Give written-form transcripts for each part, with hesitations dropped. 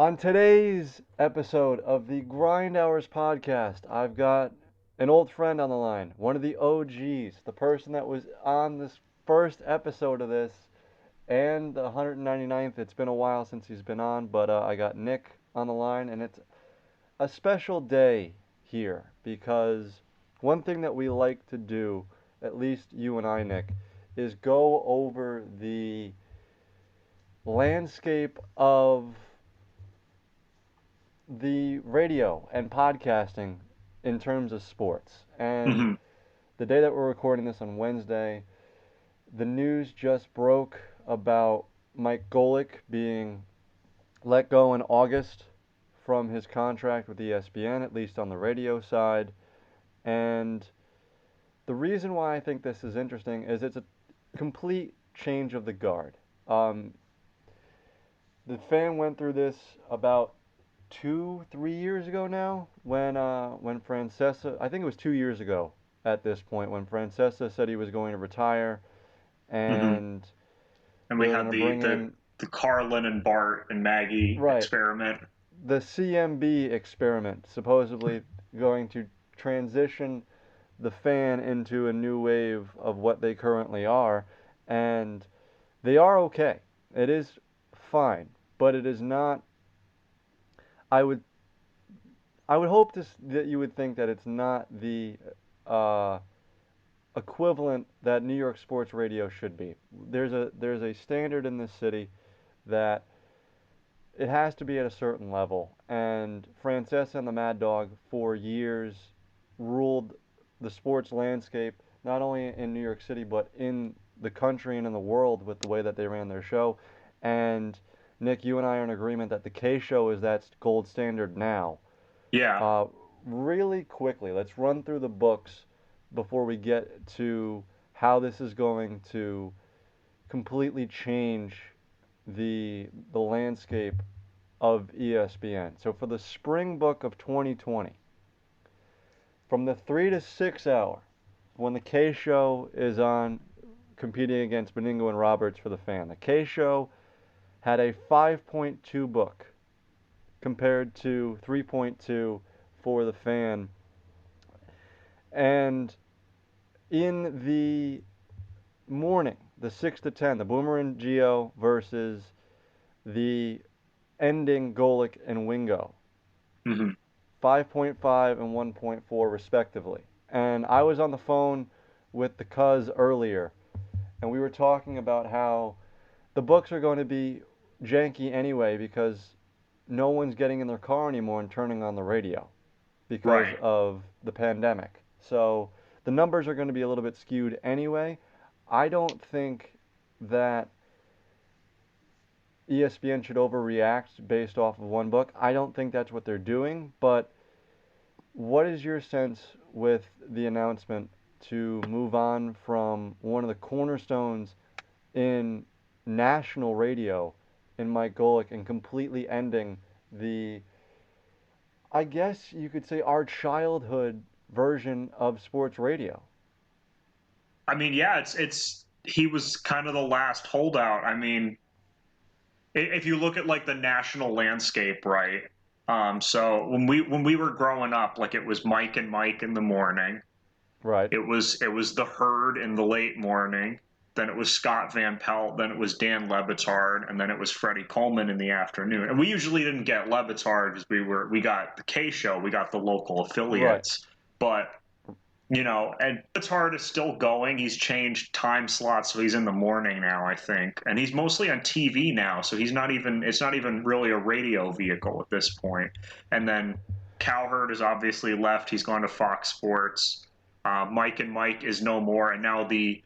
On today's episode of the Grind Hours podcast, I've got an old friend on the line, one of the OGs, the person that was on this first episode of this and the 199th. It's been a while since he's been on, but I got Nick on the line, and it's a special day here because one thing that we like to do, at least you and I, Nick, is go over the landscape of the radio and podcasting in terms of sports. And hmm the day that we're recording this on Wednesday, the news just broke about Mike Golic being let go in August from his contract with ESPN, at least on the radio side. And the reason why I think this is interesting is it's a complete change of the guard. Um, the fan went through this about 2, 3 years ago now when Francesa, I think it was 2 years ago at this point when Francesa said he was going to retire hmm and And they we were had going to the bring the in, the Carlin and Bart and Maggie right, experiment. the CMB experiment, supposedly going to transition the fan into a new wave of what they currently are, and they are okay. It is fine, but it is not. I would I would hope that you would think that it's not the uh, equivalent that New York sports radio should be. There's a standard in this city that it has to be at a certain level, and Francesa and the Mad Dog for years ruled the sports landscape not only in New York City but in the country and in the world with the way that they ran their show. And Nick, you and I are in agreement that the K show is that gold standard now. Yeah. Uh, Really quickly, let's run through the books before we get to how this is going to completely change the landscape of ESPN. So for the spring book of 2020, from the 3 to 6 hour, when the K show is on competing against Beningo and Roberts for the fan, the K show had a 5.2 book compared to 3.2 for the fan. And in the morning, the 6 to 10, the Boomer and Geo versus the ending Golic and Wingo, hmm 5.5 and 1.4 respectively. And I was on the phone with the Cuz earlier, and we were talking about how the books are going to be janky anyway because no one's getting in their car anymore and turning on the radio because Right. of the pandemic. So the numbers are going to be a little bit skewed anyway. I don't think that ESPN should overreact based off of one book. I don't think that's what they're doing, but what is your sense with the announcement to move on from one of the cornerstones in national radio in Mike Golic and completely ending the, I guess you could say, our childhood version of sports radio? I mean, yeah, it's he was kind of the last holdout. I mean, if you look at like the national landscape, right? So when we were growing up, like it was Mike and Mike in the morning. Right. It was the Herd in the late morning. Then it was Scott Van Pelt. Then it was Dan Lebitard, and then it was Freddie Coleman in the afternoon. And we usually didn't get Lebitard because we got the K show, we got the local Right. affiliates. But and Lebitard is still going. He's changed time slots, so he's in the morning now, I think, and he's mostly on TV now. So he's not even. It's not even really a radio vehicle at this point. And then Cowherd has obviously left. He's gone to Fox Sports. Mike and Mike is no more, and now the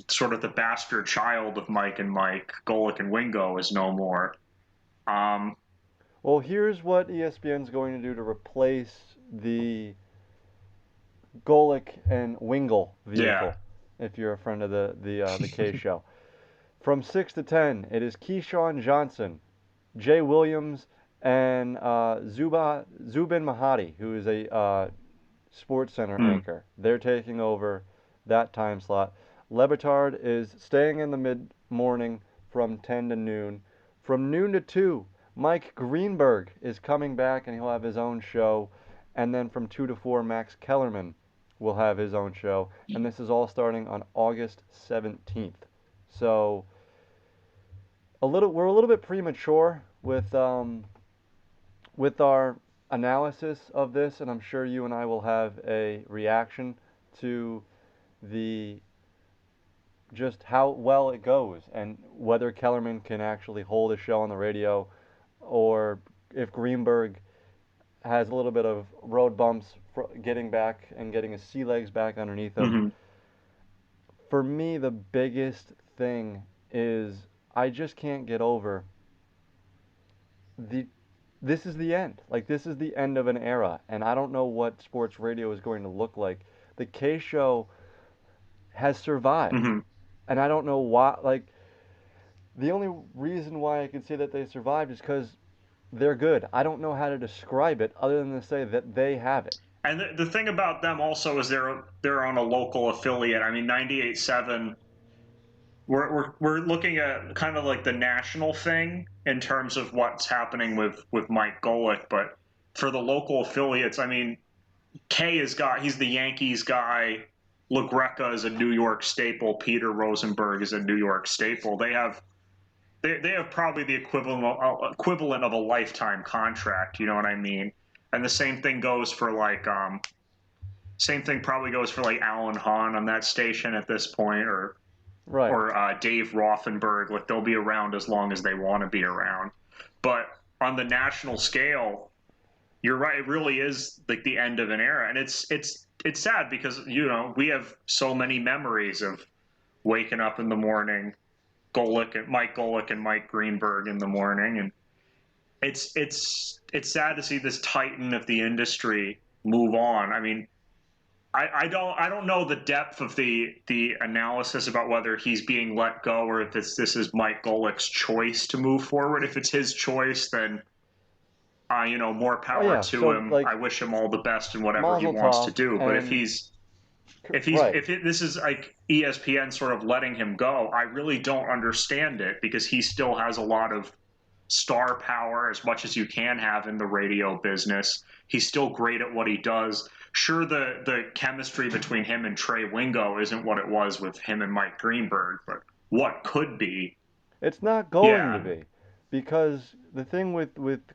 sort of the bastard child of Mike and Mike, Golic and Wingo, is no more. Um, Well, here's what ESPN's going to do to replace the Golic and Wingle yeah. vehicle, if you're a friend of the K show. From 6 to 10, it is Keyshawn Johnson, Jay Williams, and Zubin Mahadi, who is a Sports Center Mm, anchor. They're taking over that time slot. Lebitard is staying in the mid morning from 10 to noon. From noon to 2, Mike Greenberg is coming back and he'll have his own show. And then from 2 to 4, Max Kellerman will have his own show. And this is all starting on August 17th. So we're a little bit premature with our analysis of this, and I'm sure you and I will have a reaction to the just how well it goes and whether Kellerman can actually hold a show on the radio or if Greenberg has a little bit of road bumps getting back and getting his sea legs back underneath him. Mm-hmm. For me, the biggest thing is I just can't get over the this is the end. Like this is the end of an era, and I don't know what sports radio is going to look like. The K show has survived, Mm-hmm. and I don't know why. Like the only reason why I can say that they survived is because they're good. I don't know how to describe it other than to say that they have it. And the thing about them also is they're on a local affiliate. I mean, 98.7. We're looking at kind of like the national thing in terms of what's happening with Mike Golic, but for the local affiliates, I mean, he's the Yankees guy. LaGreca is a New York staple. Peter Rosenberg is a New York staple. They have probably the equivalent of a lifetime contract. You know what I mean? And the same thing goes for like same thing probably goes for like Alan Hahn on that station at this point, Right. or Dave Rothenberg. Like they'll be around as long as they want to be around. But on the national scale, you're right. It really is like the end of an era, and it's sad because we have so many memories of waking up in the morning, Mike Golic and Mike Greenberg in the morning, and it's sad to see this titan of the industry move on. I mean, I don't know the depth of the analysis about whether he's being let go or if this is Mike Golic's choice to move forward. If it's his choice, then more Oh power yeah. to So him. like I wish him all the best in whatever he Mazel wants to Tov do. But if and he's if he's right. if it, this is like ESPN sort of letting him go, I really don't understand it because he still has a lot of star power as much as you can have in the radio business. He's still great at what he does. Sure, the chemistry between him and Trey Wingo isn't what it was with him and Mike Greenberg, but what could be? It's not going to Yeah. be because the thing with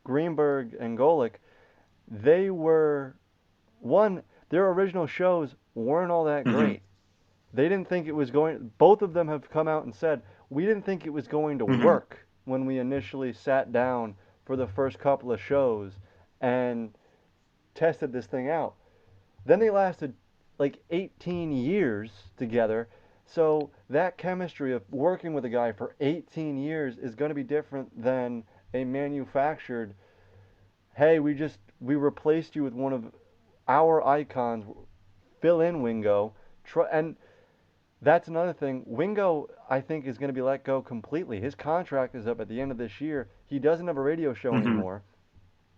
Greenberg and Golick, they were one their original shows weren't all that Mm-hmm. great. They didn't think it was going both of them have come out and said, "We didn't think it was going to Mm-hmm. work when we initially sat down for the first couple of shows and tested this thing out." Then they lasted like 18 years together. So that chemistry of working with a guy for 18 years is going to be different than a manufactured, hey, we replaced you with one of our icons, fill in Wingo. And that's another thing. Wingo, I think, is going to be let go completely. His contract is up at the end of this year. He doesn't have a radio show Mm-hmm. anymore.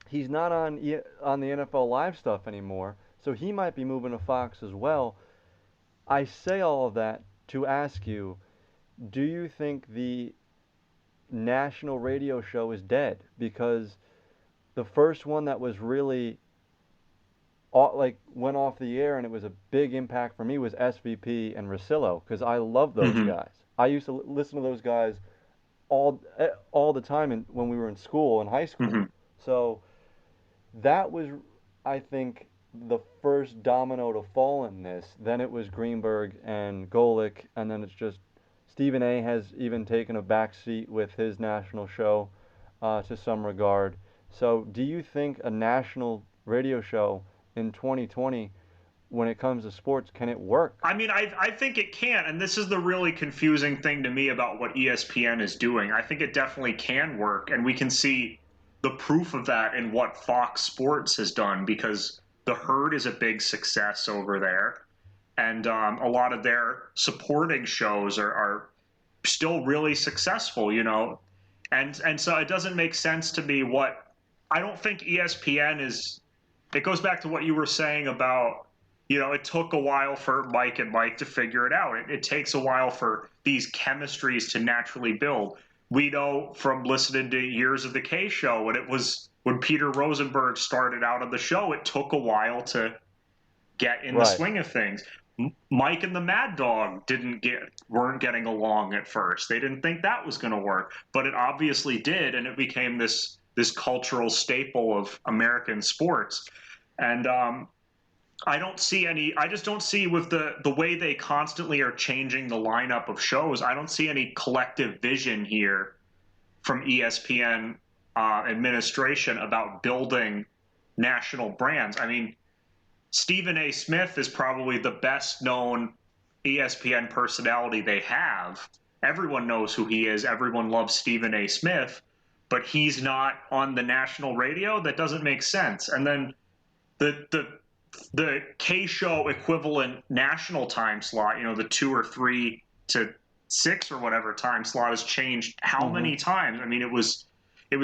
He's not on the NFL Live stuff anymore, so he might be moving to Fox as well. I say all of that to ask you, do you think the national radio show is dead? Because the first one that was really like went off the air and it was a big impact for me was SVP and Rosillo because I love those Mm-hmm. guys. I used to listen to those guys all the time when we were in school in high school. Mm-hmm. So that was, I think, the first domino to fall in this. Then it was Greenberg and Golick, and then it's just Stephen A. has even taken a back seat with his national show to some regard. So, do you think a national radio show in 2020, when it comes to sports, can it work? I mean, I think it can, and this is the really confusing thing to me about what ESPN is doing. I think it definitely can work, and we can see the proof of that in what Fox Sports has done because the herd is a big success over there, and a lot of their supporting shows are still really successful, and so it doesn't make sense to me what I don't think ESPN is. It goes back to what you were saying about it took a while for Mike and Mike to figure it out. It takes a while for these chemistries to naturally build. we know from listening to years of the K Show when Peter Rosenberg started out on the show, it took a while to get in the Right. swing of things. Mike and the Mad Dog weren't getting along at first. They didn't think that was going to work, but it obviously did, and it became this cultural staple of American sports. And I don't see any. I just don't see with the way they constantly are changing the lineup of shows. I don't see any collective vision here from ESPN administration about building national brands. I mean, Stephen A. Smith is probably the best known ESPN personality they have. Everyone knows who he is. Everyone loves Stephen A. Smith, but he's not on the national radio. That doesn't make sense. And then the K show equivalent national time slot, the 2 or 3 to 6 or whatever time slot has changed how Mm-hmm. many times? I mean, it was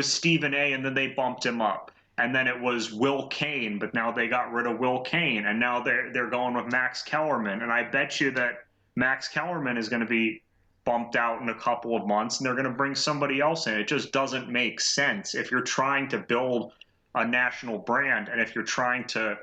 Stephen A. and then they bumped him up. And then it was Will Kane, but now they got rid of Will Kane, and now they're going with Max Kellerman. And I bet you that Max Kellerman is going to be bumped out in a couple of months, and they're going to bring somebody else in. It just doesn't make sense if you're trying to build a national brand, and if you're trying to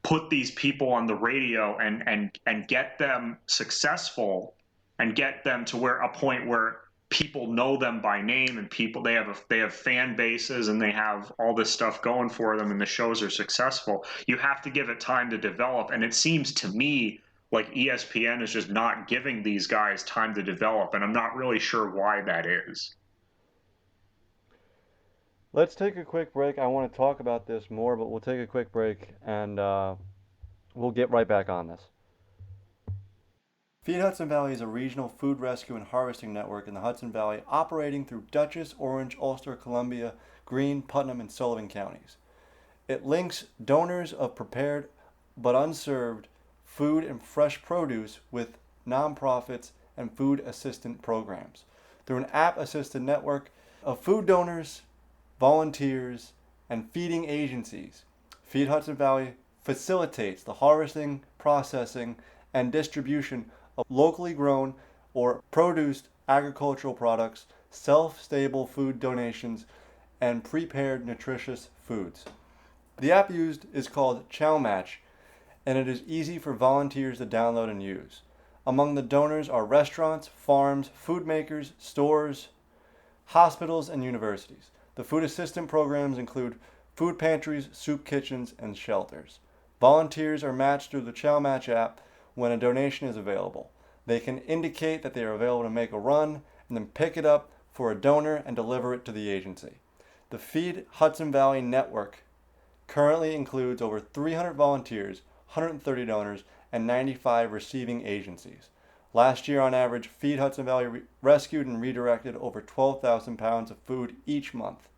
put these people on the radio and get them successful and get them to where a point where people know them by name, and they have fan bases, and they have all this stuff going for them, and the shows are successful. You have to give it time to develop, and it seems to me like ESPN is just not giving these guys time to develop, and I'm not really sure why that is. Let's take a quick break. I want to talk about this more, but we'll take a quick break and we'll get right back on this. Feed Hudson Valley is a regional food rescue and harvesting network in the Hudson Valley operating through Dutchess, Orange, Ulster, Columbia, Greene, Putnam, and Sullivan counties. It links donors of prepared but unserved food and fresh produce with nonprofits and food assistant programs through an app-assisted network of food donors, volunteers, and feeding agencies. Feed Hudson Valley facilitates the harvesting, processing, and distribution of locally grown or produced agricultural products, self-stable food donations, and prepared nutritious foods. The app used is called Chow Match, and it is easy for volunteers to download and use. Among the donors are restaurants, farms, food makers, stores, hospitals, and universities. The food assistant programs include food pantries, soup kitchens, and shelters. Volunteers are matched through the Chow Match app when a donation is available. They can indicate that they are available to make a run and then pick it up for a donor and deliver it to the agency. The Feed Hudson Valley network currently includes over 300 volunteers, 130 donors, and 95 receiving agencies. Last year, on average, Feed Hudson Valley rescued and redirected over 12,000 pounds of food each month.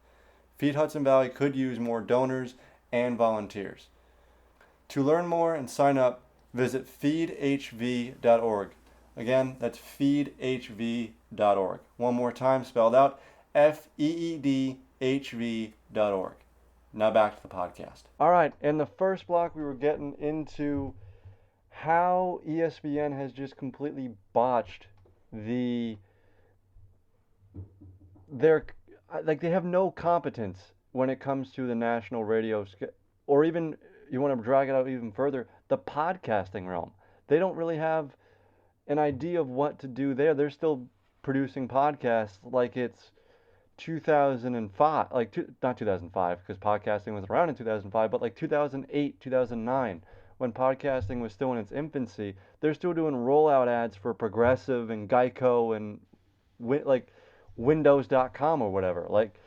Feed Hudson Valley could use more donors and volunteers. To learn more and sign up, visit feedhv.org. Again, that's feedhv.org. One more time, spelled out, feedhv.org. Now back to the podcast. All right, in the first block, we were getting into how ESPN has just completely botched their they have no competence when it comes to the national radio or even you want to drag it out even further, the podcasting realm. They don't really have an idea of what to do there. They're still producing podcasts like it's 2005, not 2005 because podcasting was around in 2005, but like 2008, 2009 when podcasting was still in its infancy. They're still doing rollout ads for Progressive and Geico and like Windows.com or whatever. Like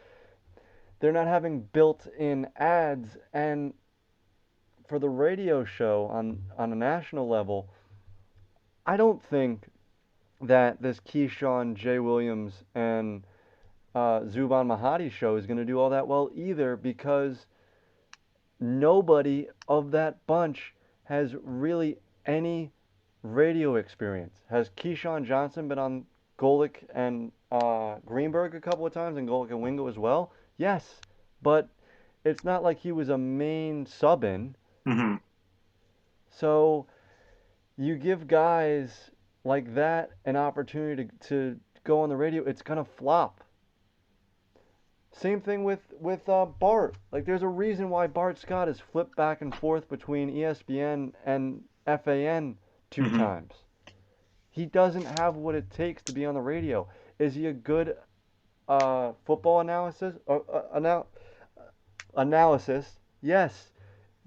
they're not having built-in ads. And for the radio show on a national level, I don't think that this Keyshawn J. Williams and Zuban Mahadi show is going to do all that well either, because nobody of that bunch has really any radio experience. Has Keyshawn Johnson been on Golic and Greenberg a couple of times, and Golic and Wingo as well? Yes, but it's not like he was a main sub-in. Mm-hmm. So you give guys like that an opportunity to go on the radio, it's gonna flop. Same thing with Bart. Like, there's a reason why Bart Scott has flipped back and forth between ESPN and FAN two Hmm. times. He doesn't have what it takes to be on the radio. Is he a good football analysis? Yes.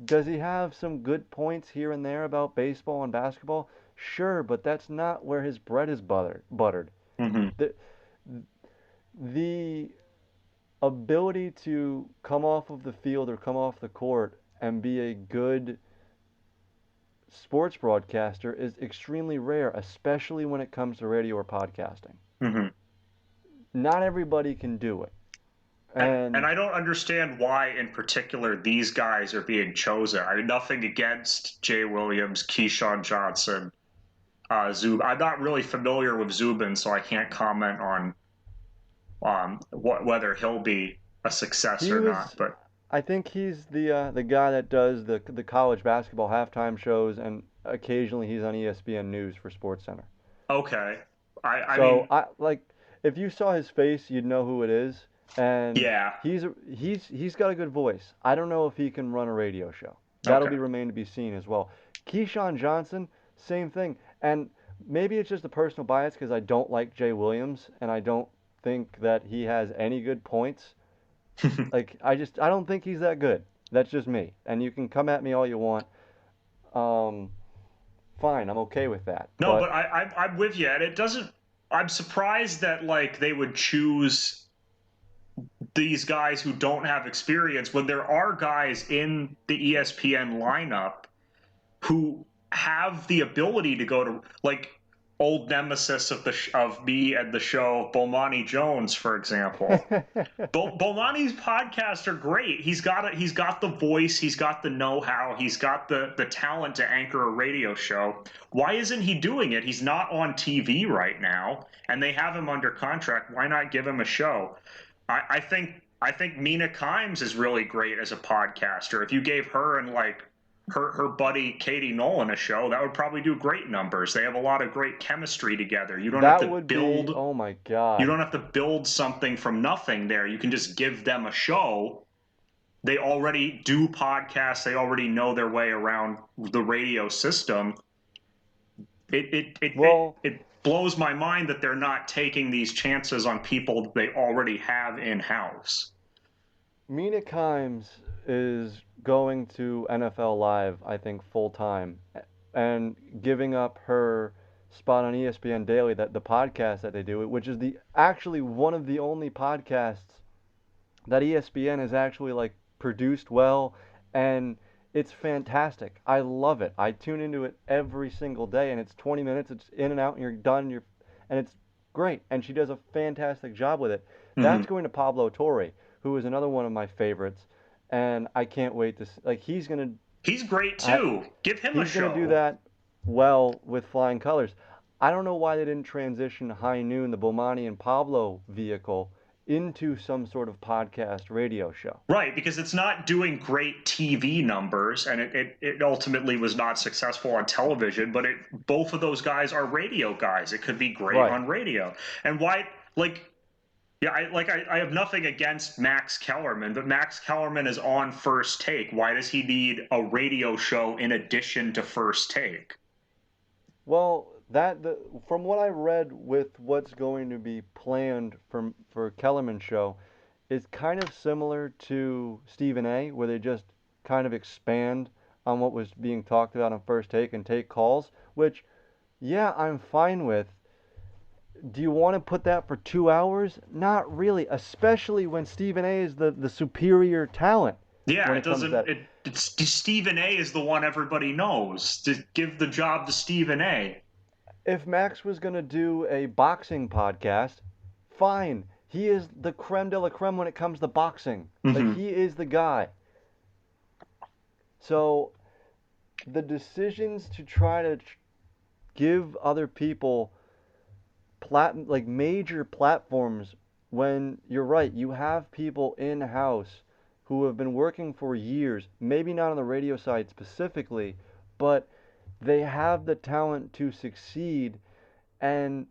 Does he have some good points here and there about baseball and basketball? Sure, but that's not where his bread is buttered. Hmm. The the ability to come off of the field or come off the court and be a good sports broadcaster is extremely rare, especially when it comes to radio or podcasting. Hmm. Not everybody can do it. And And I don't understand why, in particular, these guys are being chosen. I mean, nothing against Jay Williams, Keyshawn Johnson, Zub. I'm not really familiar with Zubin, so I can't comment on whether he'll be a success he or not. was, But I think he's the guy that does the college basketball halftime shows, and occasionally he's on ESPN News for SportsCenter. okay, I So mean, I like, if you saw his face, you'd know who it is, and yeah, he's got a good voice. I don't know if he can run a radio show. That'll okay. be remain to be seen as well. Keyshawn Johnson, same thing, and maybe it's just a personal bias because I don't like Jay Williams and I don't think that he has any good points. Like, I don't think he's that good. That's just me, and you can come at me all you want. Um, Fine, I'm okay with that, No, but but I'm with you, and it doesn't. I'm surprised that like they would choose these guys who don't have experience when there are guys in the ESPN lineup who have the ability to go to like old nemesis of of me and the show, Bomani Jones, for example. Bomani's podcasts are great. He's got the voice, he's got the know-how, he's got the talent to anchor a radio show. Why isn't he doing it? He's not on TV right now, and they have him under contract. Why not give him a show? I think Mina Kimes is really great as a podcaster. If you gave her and like her buddy Katie Nolan a show, that would probably do great numbers. They have a lot of great chemistry together. that would be, oh my You God. don't have to build something from nothing there. You can just give them a show. They already do podcasts. They already know their way around the radio system. Well, It blows my mind that they're not taking these chances on people they already have in house. Mina Kimes is going to NFL Live, I think, full time, and giving up her spot on ESPN Daily, that the podcast that they do, which is the actually one of the only podcasts that ESPN has actually like produced well, and it's fantastic. I love it. I tune into it every single day, and it's 20 minutes. It's in and out, and you're done. And it's great. And she does a fantastic job with it. Mm-hmm. That's going to Pablo Torre, who is another one of my favorites, and I can't wait to like He's great I, too. Give him a he's gonna do show. that well with flying colors. I don't know why they didn't transition High Noon, the Bomani and Pablo vehicle, into some sort of podcast radio show. Right, because it's not doing great TV numbers, and it ultimately was not successful on television. But both of those guys are radio guys. It could be great Right. on radio. And why, like, yeah, I have nothing against Max Kellerman, but Max Kellerman is on First Take. Why does he need a radio show in addition to First Take? Well, from what I read with what's going to be planned for Kellerman's show, is kind of similar to Stephen A, where they just kind of expand on what was being talked about on First Take and take calls, which, yeah, I'm fine with. Do you want to put that for 2 hours? Not really, especially when Stephen A is the superior talent Yeah, when it it comes to doesn't. that. It's Stephen A is the one everybody knows. To give the job to Stephen A. If Max was going to do a boxing podcast, fine. He is the creme de la creme when it comes to boxing. Like, Mm-hmm. he is the guy. So the decisions to try to give other people like major platforms, when you're right, you have people in house who have been working for years, maybe not on the radio side specifically, but they have the talent to succeed, and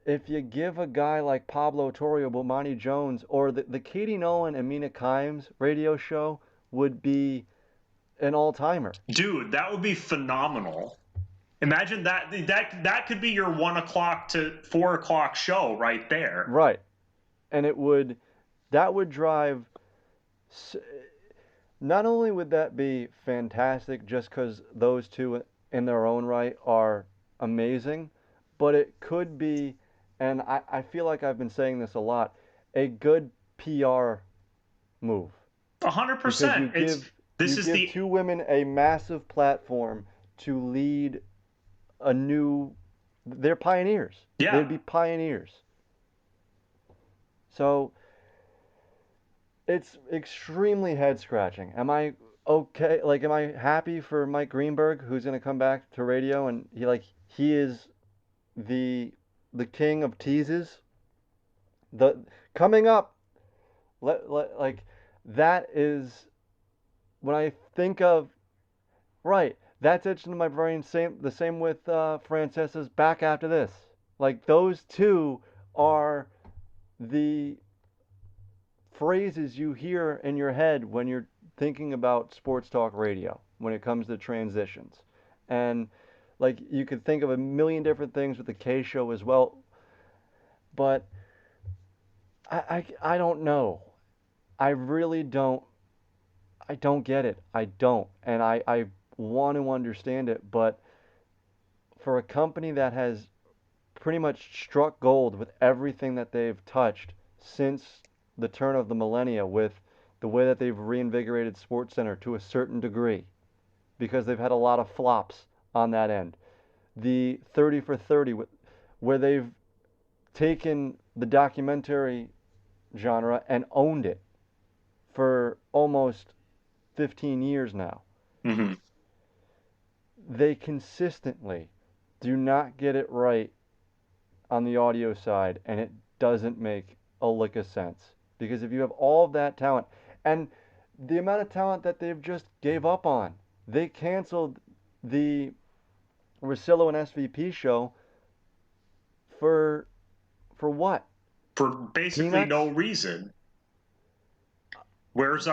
if you give a guy like Pablo Torre, Bomani Jones, or the Katie Nolan and Mina Kimes radio show would be an all-timer. Dude, that would be phenomenal. Imagine that could be your 1 o'clock to 4 o'clock show right there. Right. And that would drive, not only would that be fantastic just because those two in their own right are amazing, but it could be, and I feel like I've been saying this a lot, a good PR move. Because 100%. This you is give the two women a massive platform to lead a new, they're pioneers. yeah. They'd be pioneers. So it's extremely head scratching. Am I okay? Like, am I happy for Mike Greenberg, who's going to come back to radio and he is the king of teases? The coming up, like that is when I think of right. That's etched into my brain. The same with Francesa's back after this. Like those two are the phrases you hear in your head when you're thinking about sports talk radio when it comes to transitions. And like you could think of a million different things with the K show as well, but I don't know. I really don't. I don't get it. I don't. And I want to understand it, but for a company that has pretty much struck gold with everything that they've touched since the turn of the millennia with the way that they've reinvigorated SportsCenter to a certain degree because they've had a lot of flops on that end. The 30 for 30 where they've taken the documentary genre and owned it for almost 15 years now. Mm-hmm. They consistently do not get it right on the audio side, and it doesn't make a lick of sense. Because if you have all of that talent, and the amount of talent that they've just gave up on, they canceled the Rosillo and SVP show for what? For basically Peanuts? no reason. Where's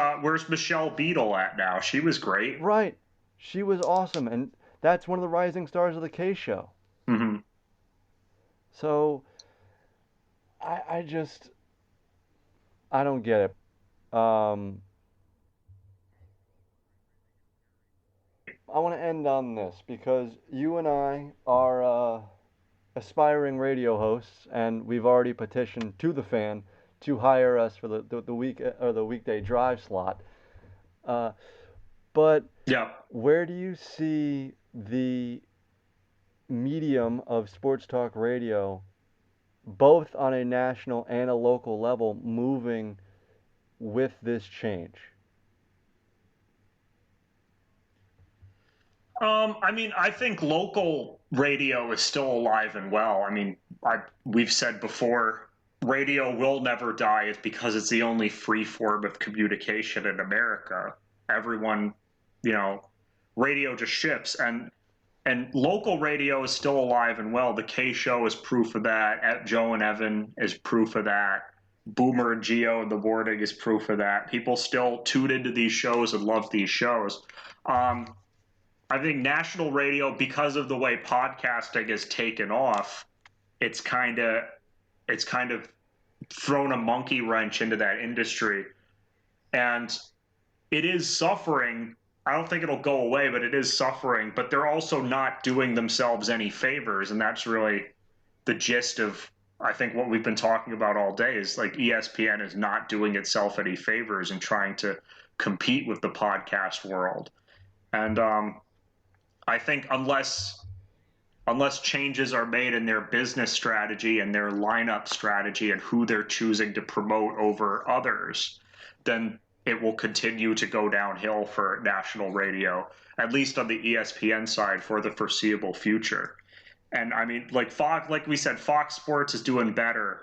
Michelle Beadle at now? She was great. Right. She was awesome, and that's one of the rising stars of the K show. Mm-hmm. So I don't get it. I want to end on this because you and I are aspiring radio hosts, and we've already petitioned to the fan to hire us for the week or the weekday drive slot. Uh, but Yeah. where do you see the medium of sports talk radio, both on a national and a local level, moving with this change? I mean, I think local radio is still alive and well. I mean, we've said before, radio will never die. It's because it's the only free form of communication in America. Everyone, you know, radio just ships, and local radio is still alive and well. The K Show is proof of that. Joe and Evan is proof of that. Boomer and Geo in the morning is proof of that. People still tune into these shows and love these shows. I think national radio, because of the way podcasting has taken off, it's kind of thrown a monkey wrench into that industry, and it is suffering. I don't think it'll go away, but it is suffering. But they're also not doing themselves any favors, and that's really the gist of, I think, what we've been talking about all day is like ESPN is not doing itself any favors and trying to compete with the podcast world. And I think unless changes are made in their business strategy and their lineup strategy and who they're choosing to promote over others, then it will continue to go downhill for national radio, at least on the ESPN side for the foreseeable future. And I mean, like Fox, like we said, Fox Sports is doing better,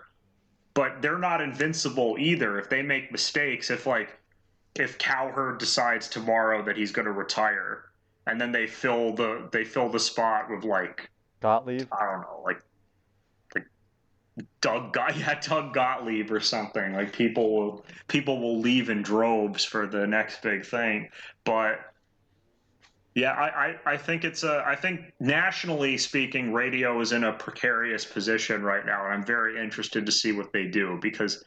but they're not invincible either. If they make mistakes, if Cowherd decides tomorrow that he's going to retire, and then they fill the spot with like Gottlieb? I don't know, like Doug Gottlieb or something. Like people will leave in droves for the next big thing. But yeah, I think I think nationally speaking, radio is in a precarious position right now, and I'm very interested to see what they do because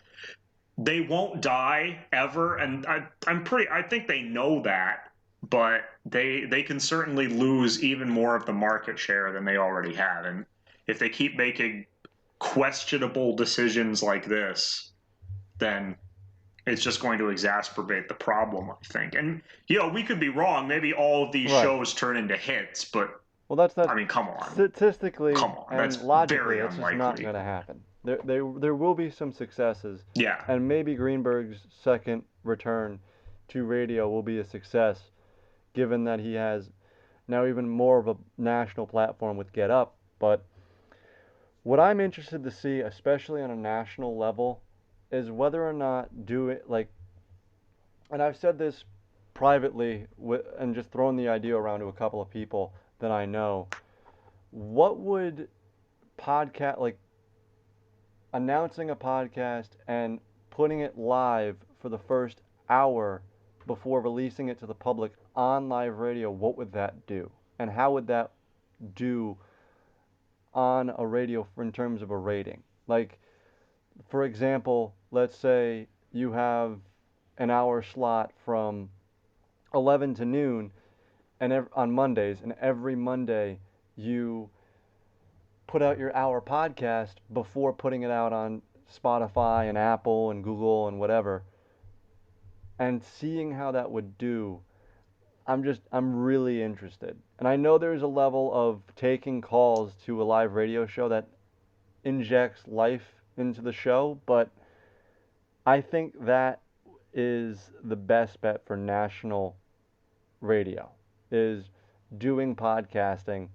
they won't die ever, and I think they know that, but they can certainly lose even more of the market share than they already have, and if they keep making questionable decisions like this, then it's just going to exacerbate the problem, I think. And we could be wrong. Maybe all of these Right. shows turn into hits, but Well, that's I not mean, come on, statistically come on. and That's logically, very that's just not unlikely. going to happen. There will be some successes, Yeah. and maybe Greenberg's second return to radio will be a success, given that he has now even more of a national platform with Get Up. But what I'm interested to see, especially on a national level, is whether or not do it like, and I've said this privately and just thrown the idea around to a couple of people that I know. What would podcast like announcing a podcast and putting it live for the first hour before releasing it to the public on live radio, what would that do? And how would that do on a radio in terms of a rating? Like, for example, let's say you have an hour slot from 11 to noon and on Mondays, and every Monday you put out your hour podcast before putting it out on Spotify and Apple and Google and whatever, and seeing how that would do. I'm really interested. And I know there's a level of taking calls to a live radio show that injects life into the show, but I think that is the best bet for national radio is doing podcasting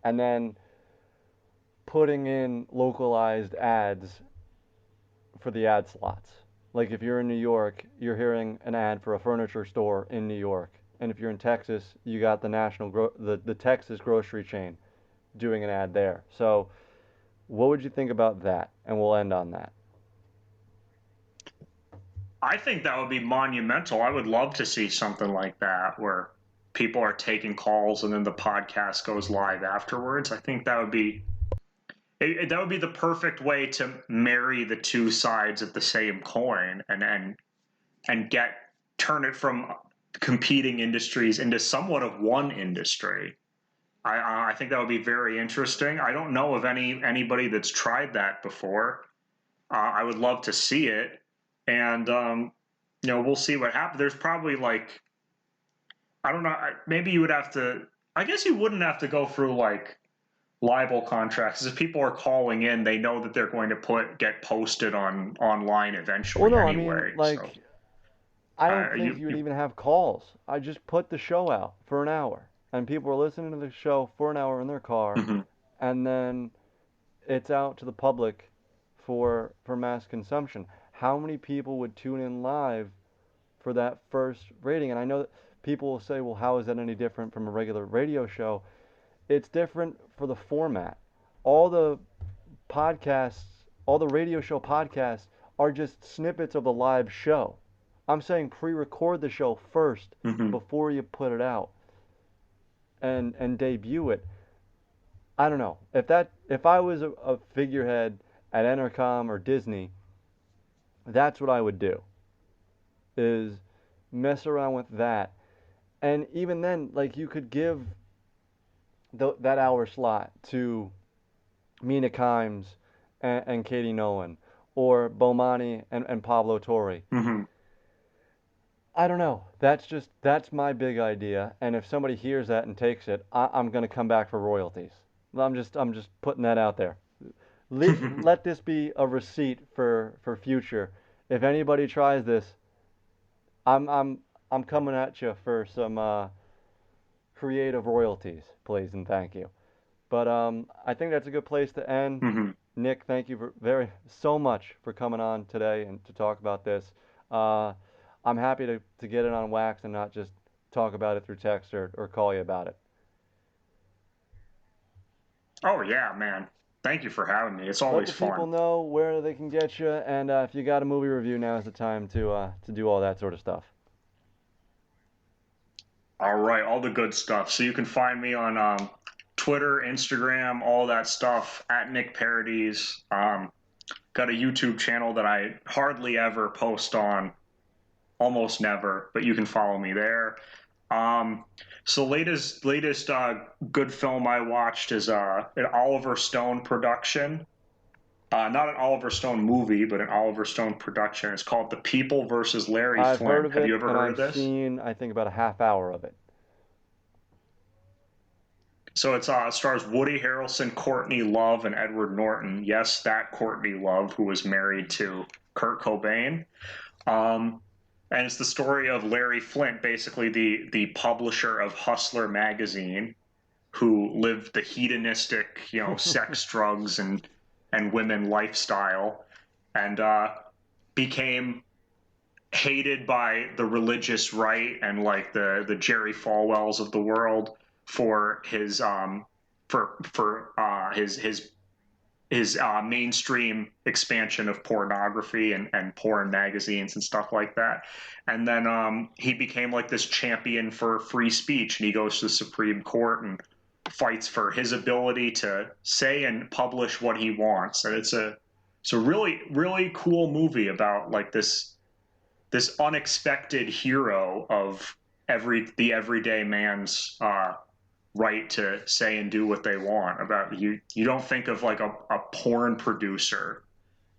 and then putting in localized ads for the ad slots. Like if you're in New York, you're hearing an ad for a furniture store in New York, and if you're in Texas, you got the Texas grocery chain doing an ad there. So, what would you think about that? And we'll end on that. I think that would be monumental. I would love to see something like that where people are taking calls and then the podcast goes live afterwards. I think that would be the perfect way to marry the two sides of the same coin and get turn it from competing industries into somewhat of one industry. I think that would be very interesting. I don't know of anybody that's tried that before. I would love to see it, and we'll see what happens. There's probably like I don't know. Maybe you would have to. I guess you wouldn't have to go through like libel contracts. If people are calling in, they know that they're going to get posted online Well, eventually no, I mean, anyway. So like, I don't think you, you would you even have calls. I just put the show out for an hour, and people are listening to the show for an hour in their car, mhm. and then it's out to the public for mass consumption. How many people would tune in live for that first rating? And I know that people will say, well, how is that any different from a regular radio show? It's different for the format. All the podcasts, all the radio show podcasts are just snippets of the live show. I'm saying pre-record the show first Mhm. before you put it out and debut it. I don't know. If I was a figurehead at Entercom or Disney, that's what I would do. Is mess around with that. And even then, like you could give that hour slot to Mina Kimes and Katie Nolan or Bomani and Pablo Torre. Mhm. I don't know. That's my big idea. And if somebody hears that and takes it, I'm gonna come back for royalties. I'm just putting that out there. Let this be a receipt for future. If anybody tries this, I'm I'm I'm coming at you for some creative royalties, please and thank you. But I think that's a good place to end. Mhm. Nick, thank you so much for coming on today and to talk about this. Uh, I'm happy to get it on wax and not just talk about it through text or call you about it. Oh yeah, man. Thank you for having me. It's Let always the people fun. know where they can get you, and if you got a movie review, now is the time to do all that sort of stuff. All right, all the good stuff. So you can find me on Twitter, Instagram, all that stuff at Nick Parodies. Got a YouTube channel that I hardly ever post on, almost never, but you can follow me there. Um, so latest good film I watched is an Oliver Stone production. Not an Oliver Stone movie, but an Oliver Stone production. It's called The People versus Larry I've heard Flint. of Have you it, ever and heard of I've this? seen, I think, about a half hour of it. So it stars Woody Harrelson, Courtney Love, and Edward Norton. Yes, that Courtney Love who was married to Kurt Cobain. Um, and it's the story of Larry Flint, basically the publisher of Hustler magazine, who lived the hedonistic, sex, drugs, and women lifestyle, and became hated by the religious right and like the Jerry Falwells of the world for his mainstream expansion of pornography and porn magazines and stuff like that. And then he became like this champion for free speech, and he goes to the Supreme Court and fights for his ability to say and publish what he wants. And it's a really really cool movie about like this unexpected hero of the everyday man's right to say and do what they want. About you don't think of like a porn producer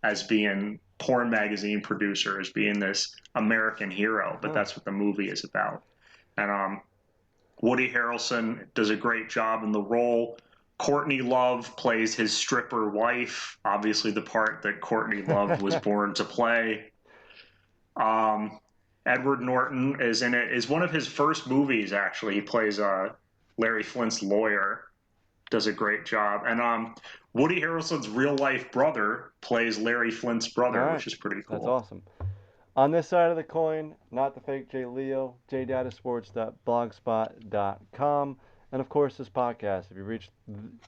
as being porn magazine producer as being this American hero, but Huh. that's what the movie is about. And Woody Harrelson does a great job in the role. Courtney Love plays his stripper wife, obviously the part that Courtney Love was born to play. Um, Edward Norton is in it. Is one of his first movies actually. He plays Larry Flint's lawyer. Does a great job. And Woody Harrelson's real life brother plays Larry Flint's All brother, right, which is pretty that's cool. awesome. On this side of the coin, not the fake Jay Leo, jdatasports.blogspot.com, and of course this podcast. If you reached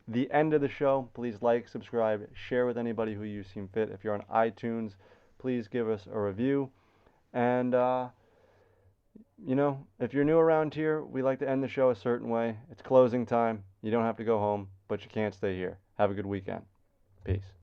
the end of the show, please like, subscribe, share with anybody who you seem fit. If you're on iTunes, please give us a review. And if you're new around here, we like to end the show a certain way. It's closing time. You don't have to go home, but you can't stay here. Have a good weekend. Peace.